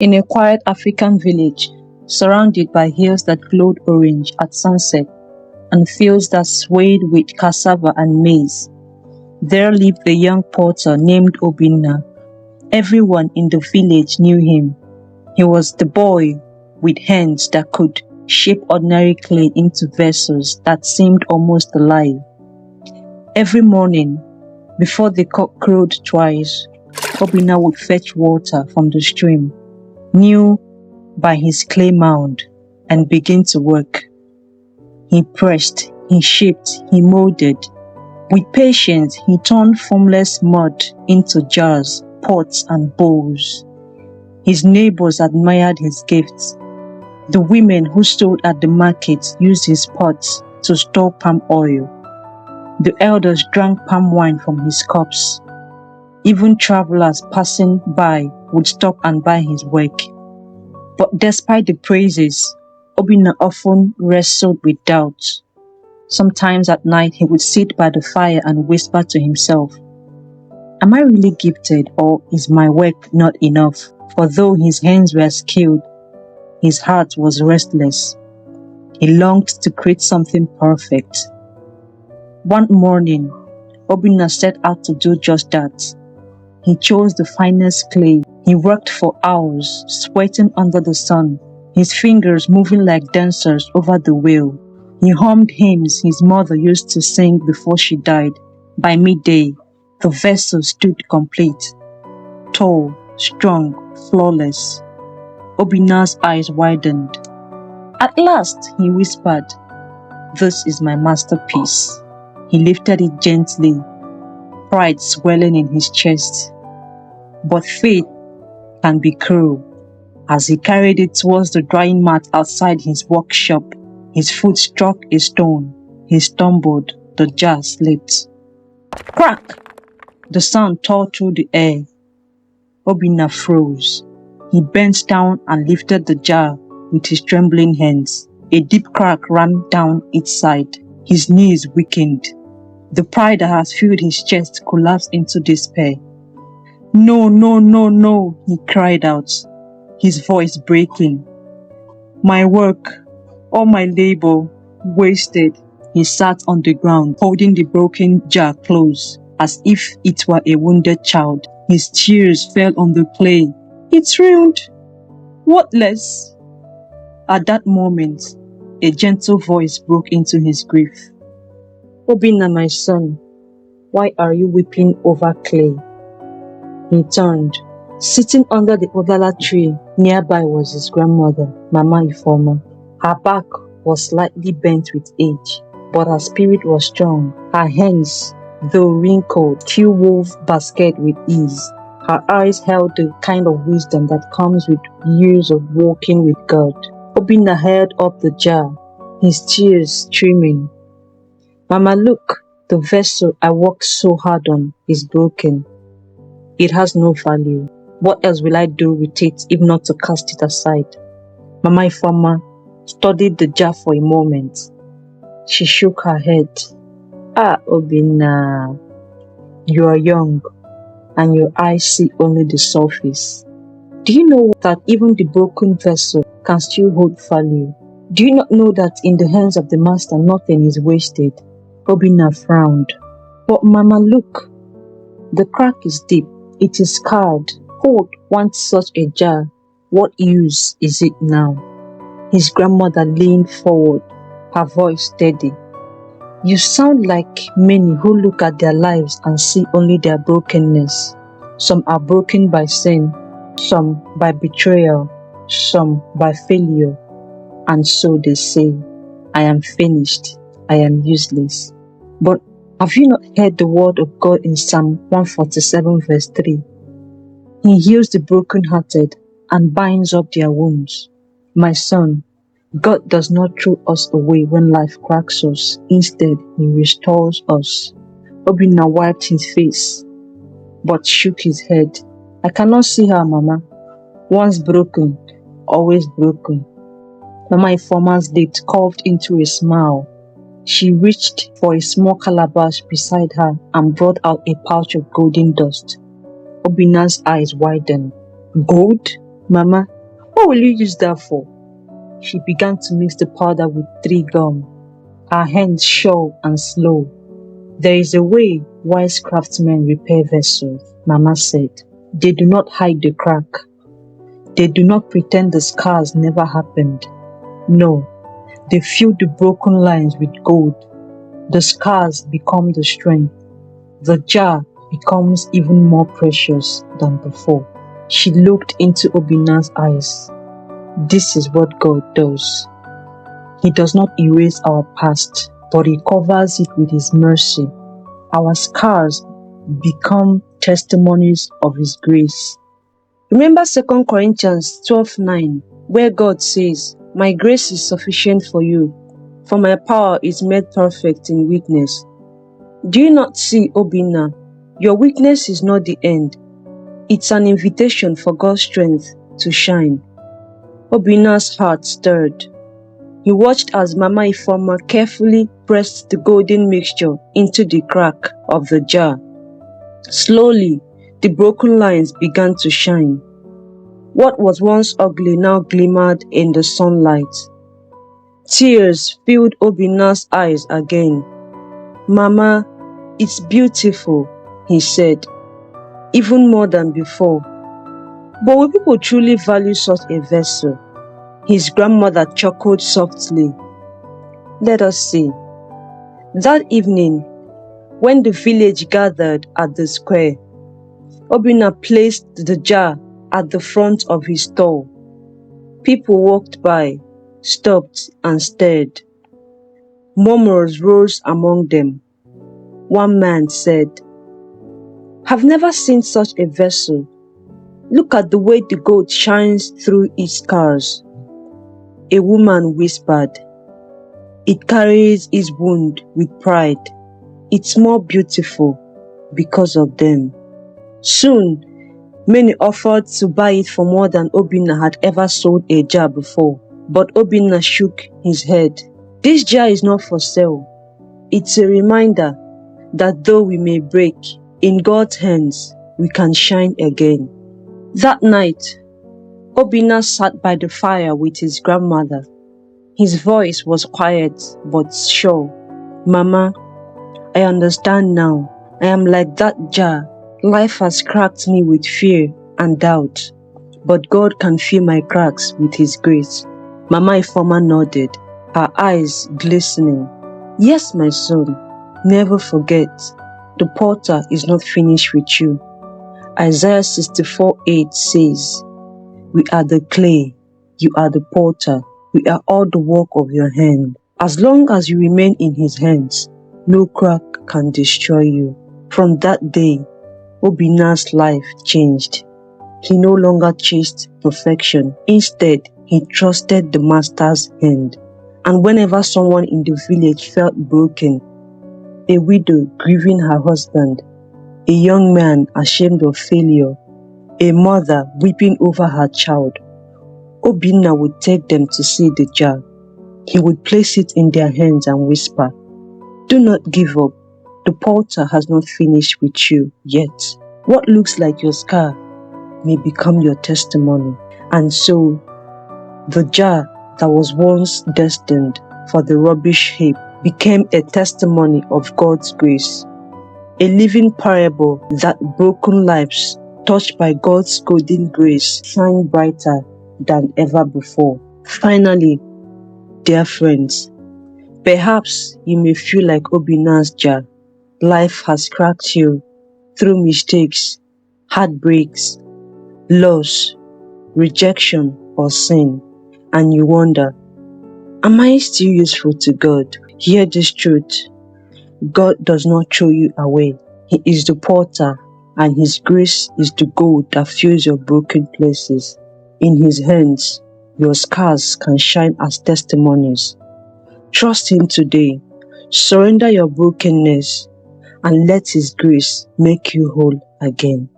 In a quiet African village, surrounded by hills that glowed orange at sunset and fields that swayed with cassava and maize, there lived a young potter named Obinna. Everyone in the village knew him. He was the boy with hands that could shape ordinary clay into vessels that seemed almost alive. Every morning, before the cock crowed twice, Obinna would fetch water from the stream, kneel by his clay mound, and begin to work. He pressed, he shaped, he molded. With patience, he turned formless mud into jars, pots, and bowls. His neighbors admired his gifts. The women who stood at the market used his pots to store palm oil. The elders drank palm wine from his cups. Even travelers passing by would stop and buy his work. But despite the praises, Obinna often wrestled with doubts. Sometimes at night he would sit by the fire and whisper to himself, "Am I really gifted, or is my work not enough?" For though his hands were skilled, his heart was restless. He longed to create something perfect. One morning, Obinna set out to do just that. He chose the finest clay. He worked for hours, sweating under the sun, his fingers moving like dancers over the wheel. He hummed hymns his mother used to sing before she died. By midday, the vessel stood complete, tall, strong, flawless. Obinna's eyes widened. "At last," he whispered, "this is my masterpiece." He lifted it gently, pride swelling in his chest. But fate can be cruel. As he carried it towards the drying mat outside his workshop, his foot struck a stone. He stumbled. The jar slipped. Crack! The sound tore through the air. Obinna froze. He bent down and lifted the jar with his trembling hands. A deep crack ran down its side. His knees weakened. The pride that had filled his chest collapsed into despair. "No, no, no, no," he cried out, his voice breaking. "My work, all my labor, wasted." He sat on the ground, holding the broken jar close, as if it were a wounded child. His tears fell on the clay. "It's ruined. Worthless." At that moment, a gentle voice broke into his grief. "Obinna, my son, why are you weeping over clay?" He turned. Sitting under the odala tree nearby was his grandmother, Mama Ifoma. Her back was slightly bent with age, but her spirit was strong. Her hands, though wrinkled, still wove basket with ease. Her eyes held the kind of wisdom that comes with years of walking with God. Obinna held up the jar, his tears streaming. "Mama, look, the vessel I worked so hard on is broken. It has no value. What else will I do with it if not to cast it aside?" Mama Ifoma studied the jar for a moment. She shook her head. "Ah, Obinna, you are young and your eyes see only the surface. Do you know that even the broken vessel can still hold value? Do you not know that in the hands of the master nothing is wasted?" Obinna frowned. "But Mama, look, the crack is deep. It is scarred. Hold one such a jar. What use is it now?" His grandmother leaned forward, her voice steady. "You sound like many who look at their lives and see only their brokenness. Some are broken by sin, some by betrayal, some by failure. And so they say, 'I am finished, I am useless.' But have you not heard the word of God in Psalm 147 verse 3? He heals the brokenhearted and binds up their wounds. My son, God does not throw us away when life cracks us. Instead, He restores us." Obinna wiped his face, but shook his head. "I cannot see her, Mama. Once broken, always broken." Mama Ifoma's lips curved into a smile. She reached for a small calabash beside her and brought out a pouch of golden dust. Obinna's eyes widened. "Gold? Mama, what will you use that for? She began to mix the powder with 3 gum, her hands sure and slow. There is a way wise craftsmen repair vessels, Mama said. They do not hide the crack. They do not pretend the scars never happened. No, they fill the broken lines with gold. The scars become the strength. The jar becomes even more precious than before. She looked into Obinna's eyes. This is what God does. He does not erase our past, but He covers it with His mercy. Our scars become testimonies of His grace. Remember 2 Corinthians 12:9, where God says, "My grace is sufficient for you, for my power is made perfect in weakness." Do you not see, Obinna? Your weakness is not the end. It's an invitation for God's strength to shine. Obinna's heart stirred. He watched as Mama Ifeoma carefully pressed the golden mixture into the crack of the jar. Slowly, the broken lines began to shine. What was once ugly now glimmered in the sunlight. Tears filled Obinna's eyes again. "Mama, it's beautiful," he said, "even more than before. But will people truly value such a vessel?" His grandmother chuckled softly. Let us see. That evening, when the village gathered at the square, Obinna placed the jar at the front of his stall. People walked by, stopped and stared. Murmurs rose among them. One man said, "I've never seen such a vessel. Look at the way the gold shines through its scars." A woman whispered, "It carries its wound with pride. It's more beautiful because of them." Soon, many offered to buy it for more than Obinna had ever sold a jar before. But Obinna shook his head. "This jar is not for sale. It's a reminder that though we may break, in God's hands we can shine again." That night, Obinna sat by the fire with his grandmother. His voice was quiet but sure. "Mama, I understand now. I am like that jar. Life has cracked me with fear and doubt, but God can fill my cracks with His grace." Mama Ifeoma nodded, her eyes glistening. "Yes, my son, never forget, the potter is not finished with you." Isaiah 64:8 says, "We are the clay, you are the potter, we are all the work of your hand. As long as you remain in His hands, no crack can destroy you." From that day, Obinna's life changed. He no longer chased perfection. Instead, he trusted the Master's hand. And whenever someone in the village felt broken, a widow grieving her husband, a young man ashamed of failure, a mother weeping over her child, Obinna would take them to see the jar. He would place it in their hands and whisper, "Do not give up. The potter has not finished with you yet." What looks like your scar may become your testimony. And so, the jar that was once destined for the rubbish heap became a testimony of God's grace, a living parable that broken lives touched by God's golden grace shine brighter than ever before. Finally, dear friends, perhaps you may feel like Obinna's jar. Life has cracked you through mistakes, heartbreaks, loss, rejection, or sin, and you wonder, am I still useful to God? Hear this truth. God does not throw you away. He is the potter, and His grace is the gold that fills your broken places. In His hands, your scars can shine as testimonies. Trust Him today. Surrender your brokenness and let His grace make you whole again.